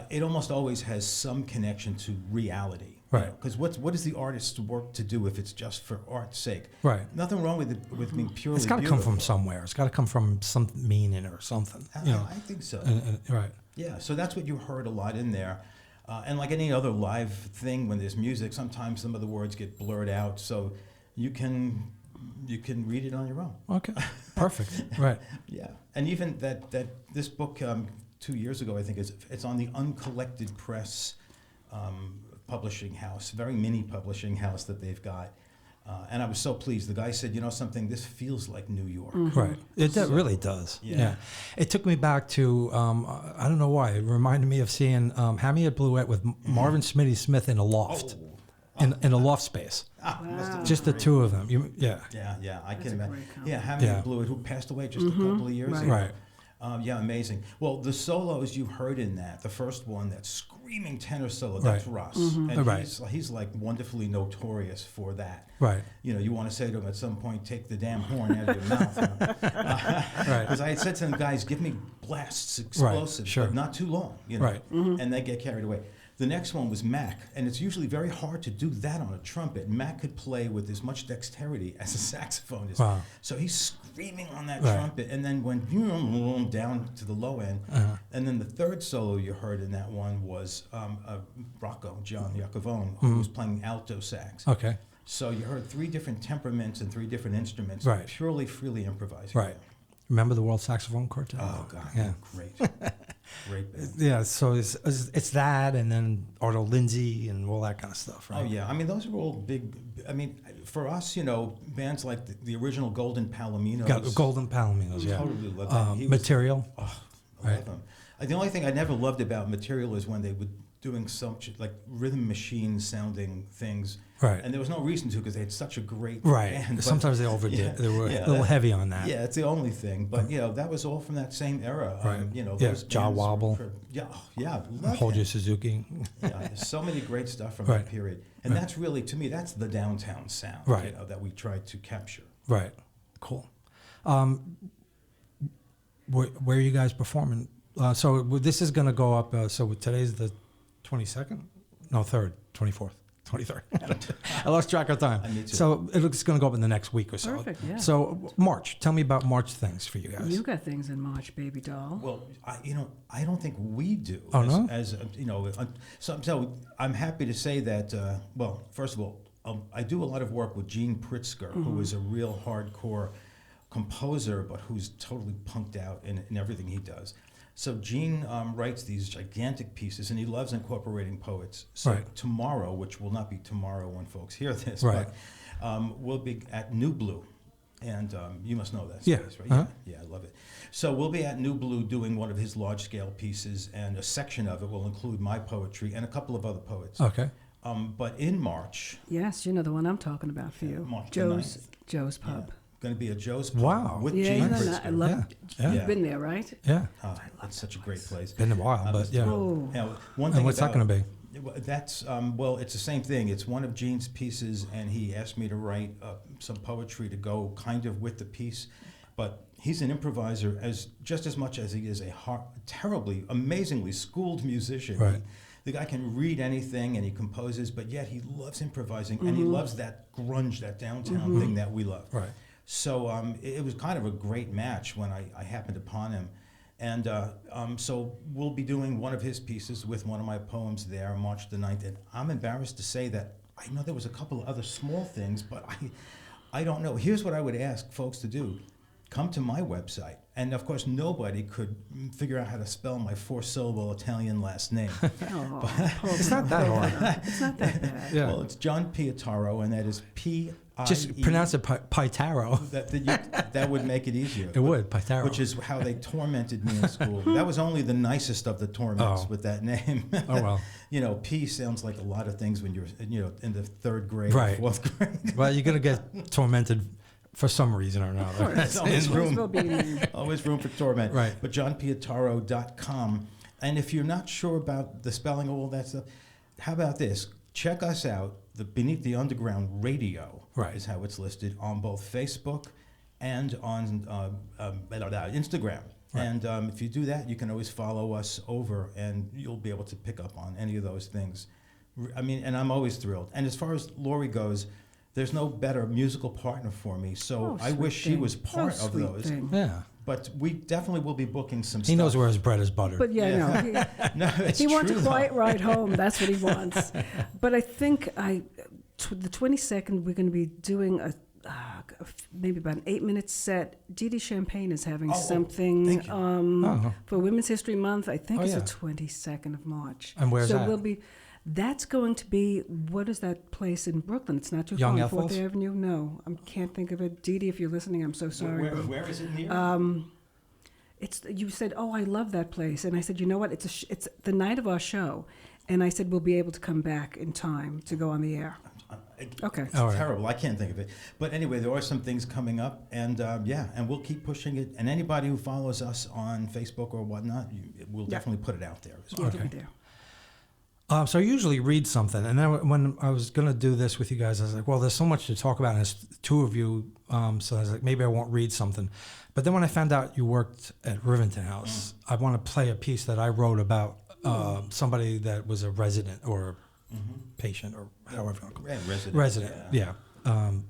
it almost always has some connection to reality. Right. Because what is the artist's work to do if it's just for art's sake? Right. Nothing wrong with being purely. It's got to come from beautiful. somewhere. It's got to come from some meaning or something. I think so. Right. Yeah, so that's what you heard a lot in there. And like any other live thing, when there's music, sometimes some of the words get blurred out. So you can you can read it on your own. Okay, perfect. Right. Yeah, and even that this book 2 years ago, I think it's on the Uncollected Press publishing house, very mini publishing house that they've got. And I was so pleased. The guy said, you know something, this feels like New York. Right. It really does. Yeah. It took me back to, I don't know why, it reminded me of seeing Hammy at Bluet with Marvin Smitty Smith in a loft, in a loft space. Wow. Just the two of them. Yeah, I That's can a imagine. great comment. Yeah, Hammy at Bluet, who passed away just a couple of years ago. Right. Yeah, amazing. Well, the solos you heard in that, the first one, that screaming tenor solo, that's Russ. And he's like wonderfully notorious for that. Right. You know, you want to say to him at some point, take the damn horn out of your mouth. Because I had said to them, guys, give me blasts, explosives, but not too long. You know? Right. And they get carried away. The next one was Mac, and it's usually very hard to do that on a trumpet. Mac could play with as much dexterity as a saxophonist. Wow. So he's screaming on that trumpet, and then went down to the low end. And then the third solo you heard in that one was Rocco, John Iacovone, who was playing alto sax. Okay. So you heard three different temperaments and three different instruments, purely freely improvising. Right. Remember the World Saxophone Quartet? Oh, God. Yeah. Great. Great band. Yeah, so it's that, and then Arto Lindsay and all that kind of stuff, right? Oh, yeah. I mean, those are all big. I mean, for us, you know, bands like the original Golden Palominos. Golden Palominos, yeah. Totally love that. Material. I love them. The only thing I never loved about Material is when they were doing such like rhythm machine sounding things. Right. And there was no reason to because they had such a great right. band. Sometimes they overdid. They were a little heavy on that. Yeah, it's the only thing. But, you know, that was all from that same era. Right. You know, yeah, those Jaw Wobble. Hold Your Suzuki. Yeah, there's so many great stuff from that period. And that's really, to me, that's the downtown sound, you know, that we tried to capture. Right. Cool. Where are you guys performing? So this is going to go up, so today's the 22nd? No, 3rd, 24th. 23rd. I lost track of time. Me too. So it's going to go up in the next week or so. Perfect, yeah. So March, tell me about March things for you guys. You got things in March, baby doll. Well, I don't think we do. Oh, no? So I'm happy to say that, well, first of all, I do a lot of work with Gene Pritzker, who is a real hardcore composer, but who's totally punked out in everything he does. So Gene writes these gigantic pieces, and he loves incorporating poets. So tomorrow, which will not be tomorrow when folks hear this, but we'll be at New Blue. And you must know that space, right? Yeah, I love it. So we'll be at New Blue doing one of his large-scale pieces, and a section of it will include my poetry and a couple of other poets. Okay. But in March... Yes, you know the one I'm talking about for you. March Joe's Pub. Yeah. Going to be a Joe's Pub. Wow. With Gene Pritzker. I love You've been there, right? Yeah. It's such a great place. Been a while, but yeah. Oh. One thing and what's that going to be? That's, well, it's the same thing. It's one of Gene's pieces, and he asked me to write some poetry to go kind of with the piece. But he's an improviser just as much as he is a terribly, amazingly schooled musician. Right. The guy can read anything, and he composes, but yet he loves improvising, and he loves that grunge, that downtown thing that we love. Right. So it was kind of a great match when I happened upon him. And so we'll be doing one of his pieces with one of my poems there on March the 9th. And I'm embarrassed to say that I know there was a couple of other small things, but I don't know. Here's what I would ask folks to do. Come to my website. And, of course, nobody could figure out how to spell my 4-syllable Italian last name. It's not that hard. It's not that bad. Yeah. Well, it's John Pietaro, and that is P-I-E. Just pronounce it Pietaro. That would make it easier. It would, Pietaro. Which is how they tormented me in school. That was only the nicest of the torments with that name. Oh, well. You know, P sounds like a lot of things when you're, in the 3rd grade right. or 4th grade. Well, you're going to get tormented for some reason or another. Always room for torment. Right. But johnpietaro.com. And if you're not sure about the spelling of all that stuff, how about this? Check us out. The Beneath the Underground Radio is how it's listed on both Facebook and on Instagram. Right. And if you do that, you can always follow us over, and you'll be able to pick up on any of those things. I mean, and I'm always thrilled. And as far as Laurie goes, there's no better musical partner for me. So I wish she was part of those. Yeah. But we definitely will be booking some stuff. He knows where his bread is buttered. But he wants a quiet ride home. That's what he wants. But I think the 22nd we're going to be doing maybe about an 8-minute set. Didi Champagne is having thank something you. for Women's History Month. I think it's yeah. the 22nd of March. And where's so that? That's going to be, what is that place in Brooklyn? It's not too Young far, 4th Ethel's? Avenue? No, I can't think of it. Didi, if you're listening, I'm so sorry. Where is it near? You said, "Oh, I love that place," and I said, "You know what? It's the night of our show," and I said, "We'll be able to come back in time to go on the air." Okay. It's All right. terrible. I can't think of it. But anyway, there are some things coming up, and and we'll keep pushing it. And anybody who follows us on Facebook or whatnot, we'll definitely put it out there as well. Yeah, it'll be there. So I usually read something, and then when I was going to do this with you guys, I was like, well, there's so much to talk about, and there's two of you, so I was like, maybe I won't read something. But then when I found out you worked at Rivington House, I want to play a piece that I wrote about somebody that was a resident or patient or however you want to call it. Resident, yeah.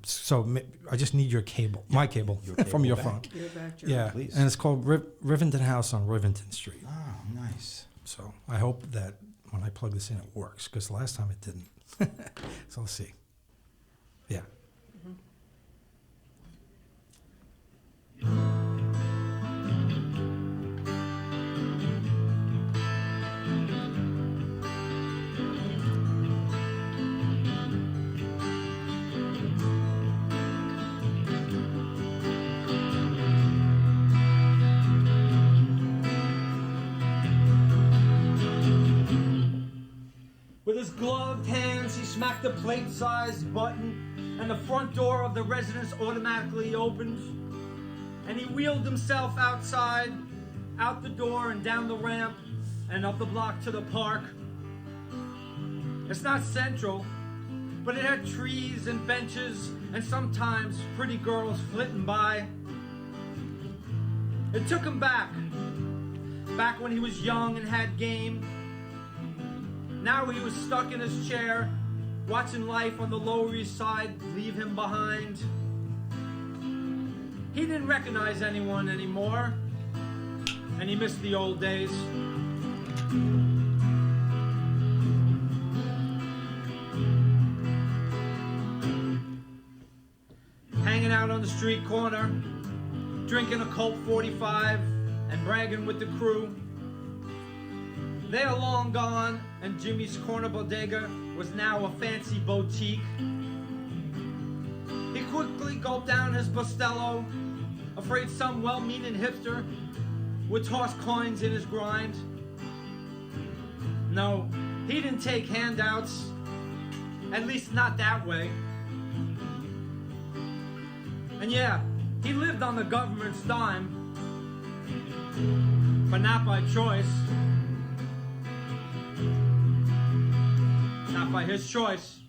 So I just need your cable, my cable, from your phone. Give it back, Joe. Yeah, Please. and it's called Rivington House on Rivington Street. Oh, nice. So I hope that when I plug this in, it works, because the last time it didn't. So let's see. Yeah. With his gloved hands, he smacked the plate-sized button, and the front door of the residence automatically opened. And he wheeled himself outside, out the door and down the ramp, and up the block to the park. It's not central, but it had trees and benches, and sometimes pretty girls flitting by. It took him back when he was young and had game. Now he was stuck in his chair, watching life on the Lower East Side leave him behind. He didn't recognize anyone anymore, and he missed the old days. Hanging out on the street corner, drinking a Colt 45 and bragging with the crew. They are long gone, and Jimmy's Corner Bodega was now a fancy boutique. He quickly gulped down his Bustelo, afraid some well-meaning hipster would toss coins in his grind. No, he didn't take handouts, at least not that way. And yeah, he lived on the government's dime, but not by choice. Not by his choice.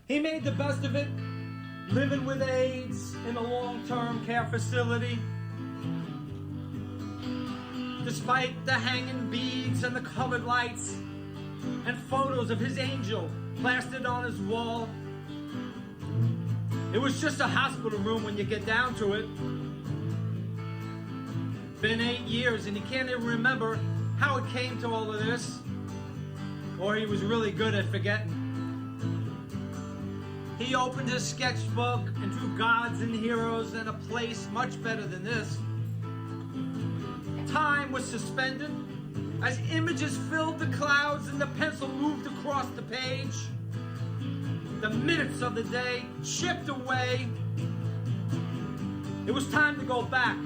He made the best of it, living with AIDS in a long-term care facility. Despite the hanging beads and the colored lights and photos of his angel plastered on his wall, it was just a hospital room when you get down to it. Been 8 years and he can't even remember how it came to all of this, or he was really good at forgetting. He opened his sketchbook and drew gods and heroes and a place much better than this. Time was suspended as images filled the clouds and the pencil moved across the page. The minutes of the day chipped away. It was time to go back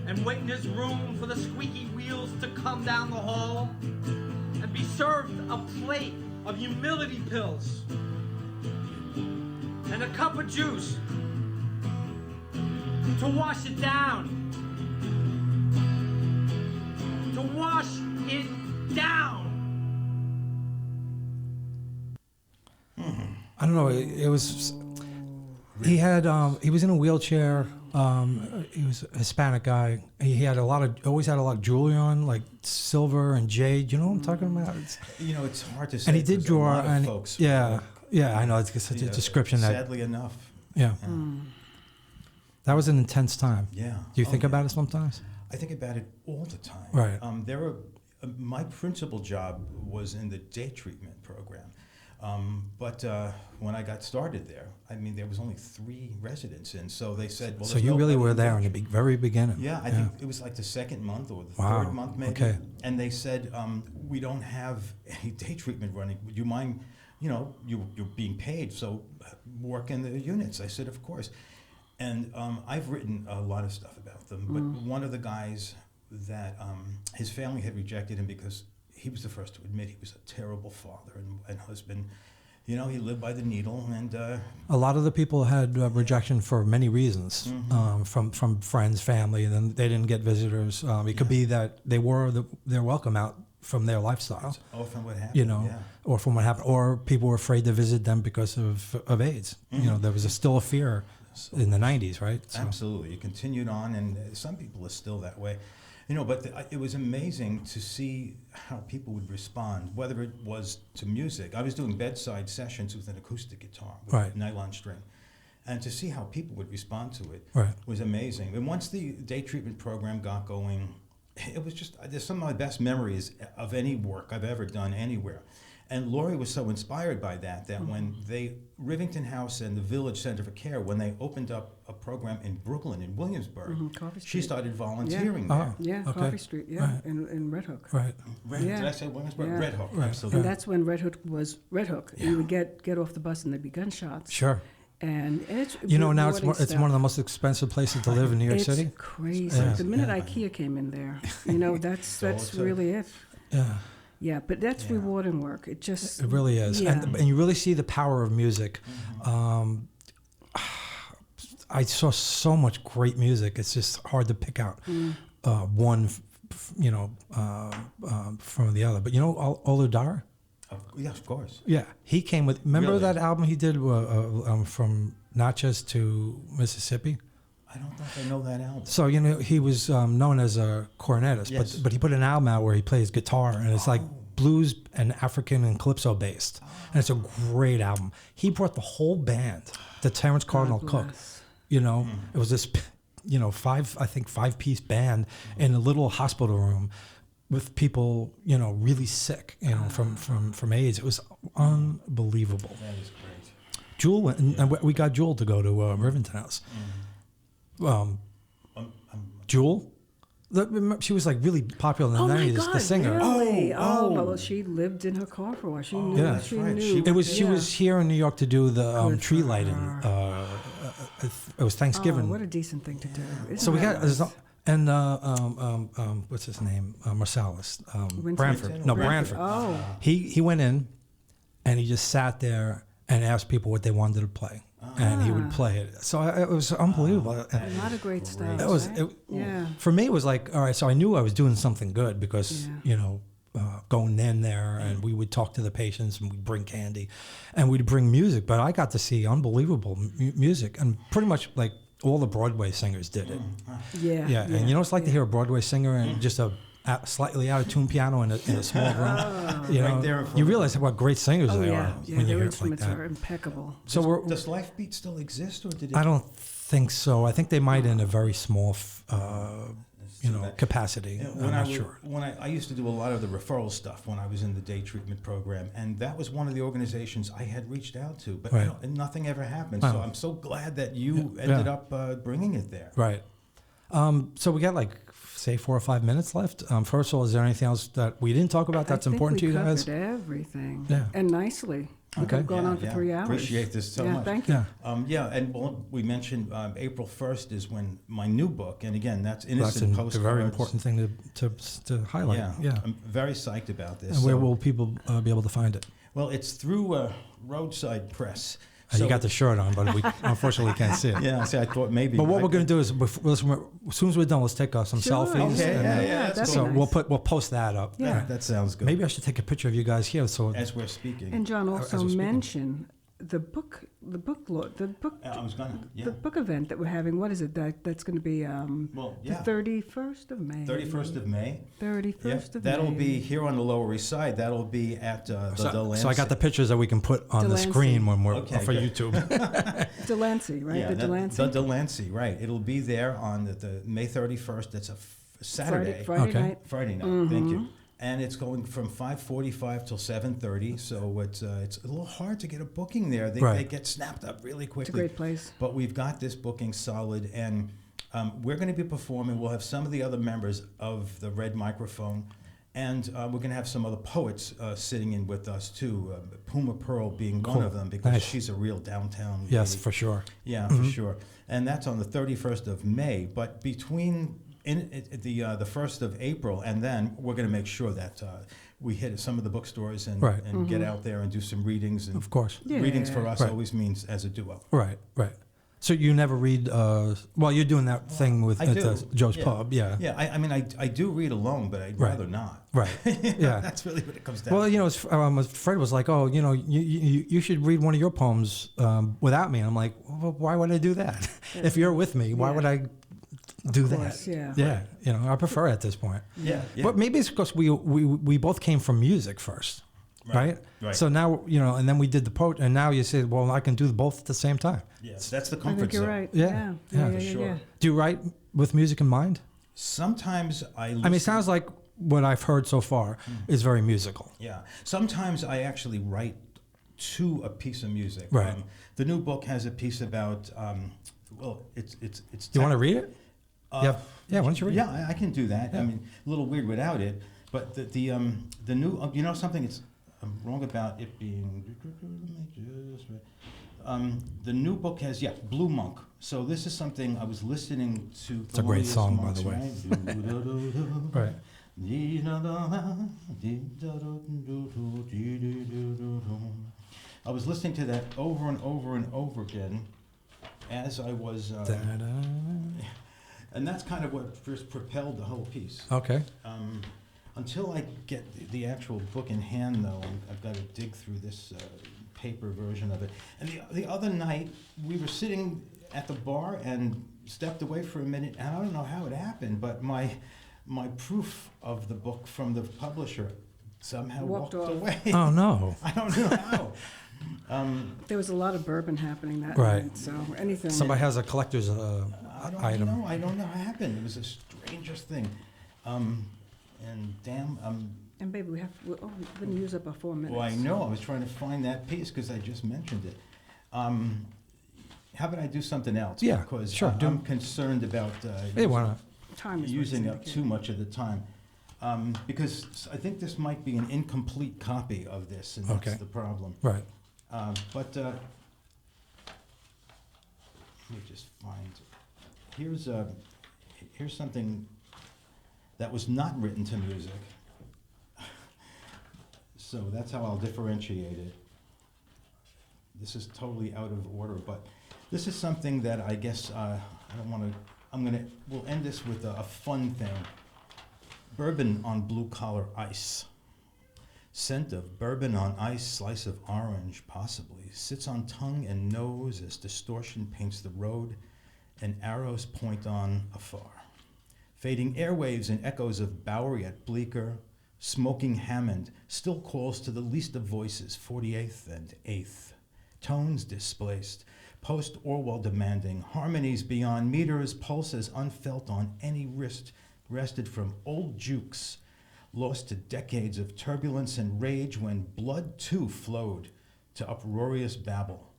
and wait in his room for the squeaky wheels to come down the hall and be served a plate of humility pills and a cup of juice to wash it down. To wash it down. I don't know. It was He had he was in a wheelchair. He was a Hispanic guy. He had always had a lot of jewelry on, like silver and jade. You know what I'm talking about? It's hard to say. And he did 'cause draw. a lot of And folks yeah, I know. It's such a description that. Sadly enough. Yeah. That was an intense time. Yeah. Do you think about it sometimes? I think about it all the time. Right. My principal job was in the day treatment program. But when I got started there, there was only 3 residents in, so they said, well, so you really were there in the very beginning. Yeah, I think it was like the 2nd month or the 3rd month maybe. Okay. And they said, we don't have any day treatment running. Would you mind, you're being paid, so work in the units. I said, of course. And I've written a lot of stuff about them, but one of the guys that his family had rejected him because he was the first to admit he was a terrible father and husband. He lived by the needle, and a lot of the people had rejection for many reasons, from friends, family, and then they didn't get visitors. It could be that they wore their welcome out from their lifestyle. That's often what happened. Or from what happened, or people were afraid to visit them because of AIDS. There was still a fear in the 90s, right? So. Absolutely, it continued on, and some people are still that way. But it was amazing to see how people would respond, whether it was to music. I was doing bedside sessions with an acoustic guitar, with a nylon string. And to see how people would respond to it was amazing. And once the day treatment program got going, it was there's some of my best memories of any work I've ever done anywhere. And Laurie was so inspired by that when Rivington House and the Village Center for Care, when they opened up a program in Brooklyn, in Williamsburg, she started volunteering there. Coffee Street, in Red Hook. Right. Did I say Williamsburg? Yeah. Red Hook, Right. absolutely. And that's when Red Hook was Red Hook. Yeah. You would get off the bus and there'd be gunshots. Sure. And it's now it's one of the most expensive places to live in New York City. It's crazy. Yeah. The minute IKEA came in there, that's really it. Yeah. Yeah, but that's rewarding work. It really is. Yeah. And you really see the power of music. I saw so much great music. It's just hard to pick out one, from the other. But Oludara? Yes, of course. Yeah, he came with. Remember Really? that album he did from Natchez to Mississippi? I don't think I know that album. So he was known as a cornetist, Yes. but he put an album out where he plays guitar, and it's like blues and African and calypso based, and it's a great album. He brought the whole band, the Terrence Cardinal Cook. It was this, 5-piece band in a little hospital room with people, really sick, from AIDS. It was unbelievable. That is great. Jewel went, and we got Jewel to go to Rivington House. Jewel, she was like really popular in the 90s. My God, the singer. Really? Well, she lived in her car for a while. She knew. Yeah. That's she right. knew. She was here in New York to do the Good tree for lighting. her. It was Thanksgiving. What a decent thing to do. So we got and what's his name? Marsalis. Branford. No, Branford. Oh. He went in, and he just sat there and asked people what they wanted to play. And he would play it. So it was unbelievable. A lot of great stuff. It was, yeah. For me, it was like, all right, so I knew I was doing something good because, going in there and we would talk to the patients and we'd bring candy and we'd bring music. But I got to see unbelievable music, and pretty much like all the Broadway singers did it. Yeah. Yeah. And it's like to hear a Broadway singer and just a slightly out of tune piano in a small room. Right there in front you of realize what great singers they are Yeah, when you their hear it like instruments that. are impeccable. So Does Life Beat still exist, or did it? I don't think so. I think they might in a very small, capacity. Yeah, I'm not sure. When I used to do a lot of the referral stuff when I was in the day treatment program, and that was one of the organizations I had reached out to, but and nothing ever happened. So I'm so glad that you ended up bringing it there. Right. So we got say 4 or 5 minutes left. First of all, is there anything else that we didn't talk about that's important to you guys? We covered everything. Yeah. And nicely. We could have gone on for 3 hours. Appreciate this so much. Thank you. Yeah. And we mentioned April 1st is when my new book, and again, that's Innocent That's Postcards. a very important thing to highlight. Yeah. I'm very psyched about this. And where will people be able to find it? Well, it's through Roadside Press. You got the shirt on, but we unfortunately can't see it. Yeah, see, I thought maybe. But what we're going to do is, as soon as we're done, let's take some selfies. Okay, and, that's so cool. we'll post that up. Yeah. That sounds good. Maybe I should take a picture of you guys here. So as we're speaking. And John, also mention the book I was gonna, yeah. the book event that we're having. What is it? That's going to be Well, yeah. the 31st of May. 31st of May. 31st of That'll May. be here on the Lower East Side. That'll be at the Delancey. So I got the pictures that we can put on the Delancey. screen when we're Okay, for good. Delancey, right? Yeah, the Delancey. The Delancey, right. It'll be there on the May 31st. That's a Saturday. Friday Okay. night. Friday night, thank you. And it's going from 5:45 till 7:30, so it's a little hard to get a booking there. They Right. get snapped up really It's a quickly. great place. But we've got this booking solid, and we're going to be performing. We'll have some of the other members of the Red Microphone, and we're going to have some other poets sitting in with us too. Puma Pearl being one Cool. of them, because Nice. she's a real downtown Yes, lady. for sure. Yeah, for sure. And that's on the 31st of May. But between the 1st of April and then, we're going to make sure that we hit some of the bookstores and, Right. and get out there and do some readings. And Of course. readings for us Right. always means as a duo. Right. So you never read? Well, you're doing that thing with I at do. Joe's Yeah. Pub, yeah. Yeah, I mean, I do read alone, but I'd Right. rather not. Right. Yeah. That's really what it comes down Well, to. you know, Fred was like, "Oh, you know, you should read one of your poems without me." And I'm like, well, "Why would I do that? If you're with me, why Yeah. would I do Of that?" course, yeah. Yeah. You know, I prefer it at this point. Yeah. But maybe it's because we both came from music first, right? Right. So now, you know, and then we did the poet, and now you say, "Well, I can do both at the same time." Yes, that's the I comfort think you're zone. right. Yeah. Yeah, for sure. Do you write with music in mind? Sometimes I listen. I mean, it sounds like what I've heard so far is very musical. Yeah. Sometimes I actually write to a piece of music. Right. The new book has a piece about, well, it's. You want to read it? Yeah. Yeah. Why don't you read it? Yeah, I can do that. Yeah. I mean, a little weird without it, but the new, you know something, I'm wrong about it being, the new book has, Blue Monk. So this is something I was listening to. It's a great song, by the way. Right. Right. I was listening to that over and over and over again as I was, Da-da. and that's kind of what first propelled the whole piece. Okay. Until I get the actual book in hand, though, I've got to dig through this paper version of it. And the other night, we were sitting at the bar and stepped away for a minute, and I don't know how it happened, but my proof of the book from the publisher somehow walked away. Oh no. I don't know how. There was a lot of bourbon happening that Right. night, so anything. Somebody has a collector's item. I don't know how it happened. It was the strangest thing. And damn, And baby, we didn't use up our 4 minutes. well, I know. I was trying to find that piece because I just mentioned it. How about I do something else? Yeah, Because sure, do- I'm concerned about Hey, why not? Time is using what's up indicated. too much of the time. Because I think this might be an incomplete copy of this, and that's Okay. the problem. Right. But let me just find. Here's something that was not written to music. So that's how I'll differentiate it. This is totally out of order, but this is something that I guess I don't want to. We'll end this with a fun thing. Bourbon on blue collar ice. Scent of bourbon on ice, slice of orange, possibly, sits on tongue and nose as distortion paints the road and arrows point on afar. Fading airwaves and echoes of Bowery at Bleecker, smoking Hammond still calls to the least of voices, 48th and 8th. Tones displaced, post-Orwell demanding, harmonies beyond meters, pulses unfelt on any wrist, wrested from old jukes, lost to decades of turbulence and rage when blood too flowed to uproarious babble.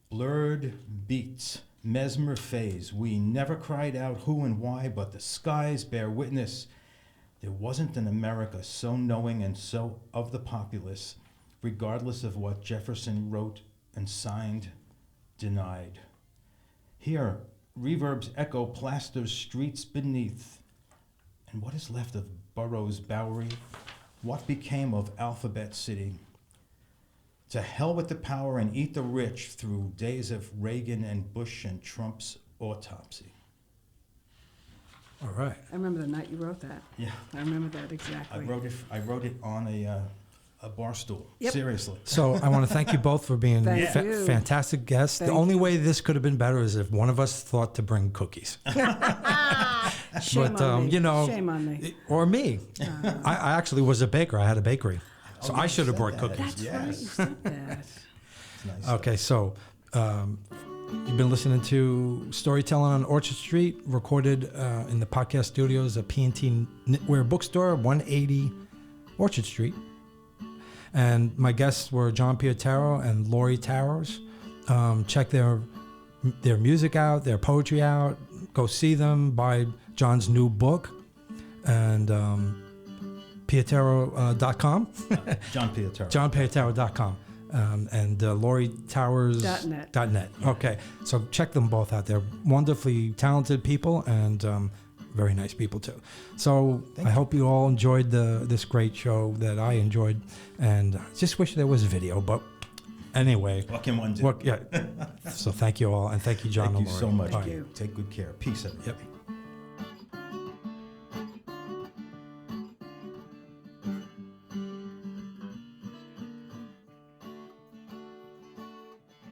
Blurred beats, mesmer phase, we never cried out who and why, but the skies bear witness. There wasn't an America so knowing and so of the populace, regardless of what Jefferson wrote and signed, denied. Here, reverb's echo plasters streets beneath. And what is left of Burroughs Bowery? What became of Alphabet City? To hell with the power and eat the rich through days of Reagan and Bush and Trump's autopsy. All right. I remember the night you wrote that. Yeah. I remember that exactly. I wrote it on bar stool. Yep. Seriously. So I want to thank you both for being Thank you. fantastic guests. Thank the only way this could have been better is if one of us thought to bring cookies. Shame on me. You know, Shame on me. or me. I actually was a baker. I had a bakery. So I should have brought that. cookies. That's right. You Yes. said that. Nice. Okay, so you've been listening to Storytelling on Orchard Street, recorded in the podcast studios at P&T Knitwear Bookstore, 180 Orchard Street. And my guests were John Pietaro and Laurie Towers. Check their music out, their poetry out. Go see them. Buy John's new book. And Pietaro.com. John Pietaro. JohnPietaro.com. And Laurie Towers. .net. Okay, so check them both out. They're wonderfully talented people and very nice people too. So I hope you all enjoyed this great show that I enjoyed, and I just wish there was video. But anyway, What can one do? So thank you all, and thank you, John Thank and you Laurie. so much. Bye. you. Take good care. Peace, everybody. Yep.